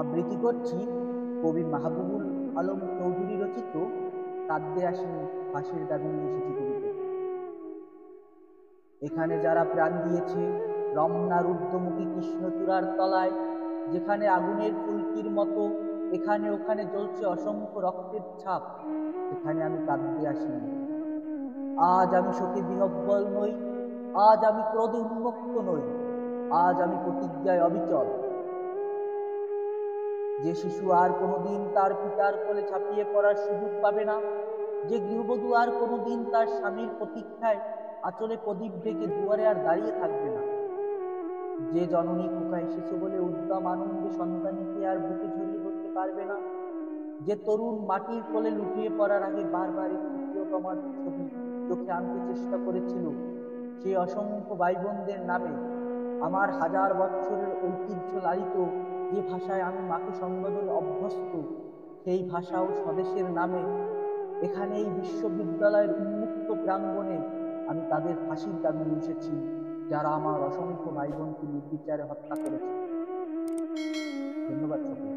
আবৃত্তি করছি কবি মাহবুবুল আলম চৌধুরী রচিত কাঁদতে আসেনি ফাঁসির দাবি নিয়ে এসেছি কবিতা। এখানে যারা প্রাণ দিয়েছে রমনার ঊর্ধ্বমুখী কৃষ্ণচূড়ার তলায়, যেখানে আগুনের ফুলকির মতো এখানে ওখানে জ্বলছে অসংখ্য রক্তের ছাপ, সেখানে আমি কাঁদতে আসিনি। আজ আমি শোকে বিহ্বল নই, আজ আমি ক্রোধে উন্মত্ত নই, আজ আমি প্রতিজ্ঞায় অবিচল। যে শিশু আর কোনোদিন তার পিতার কোলে ঝাঁপিয়ে পড়ার সুযোগ পাবে না, যে গৃহবধূ আর কোনোদিন তার স্বামীর প্রতীক্ষায় আঁচলে প্রদীপ ঢেকে দুয়ারে আর দাঁড়িয়ে থাকবে না, যে জননী খোকা এসেছে বলে উদ্দাম আনন্দে সন্তানকে আর বুকে ঝরিয়ে ধরতে পারবে না, যে তরুণ মাটির কোলে লুটিয়ে পড়ার আগে বারবার একটি প্রিয়তমার ছবি চোখে আনতে চেষ্টা করেছিল, সেই অসংখ্য ভাই বোনদের নামে আমার হাজার বছরের ঐতিহ্য লালিত যে ভাষায় আমি মাকে সম্বোধনে অভ্যস্ত, সেই ভাষা ও স্বদেশের নামে এখানে এই বিশ্ববিদ্যালয়ের উন্মুক্ত প্রাঙ্গণে আমি তাদের ফাঁসির দাবি নিয়ে এসেছি, যারা আমার অসংখ্য ভাই বোনকে নির্বিচারে হত্যা করেছে। ধন্যবাদ সকলকে।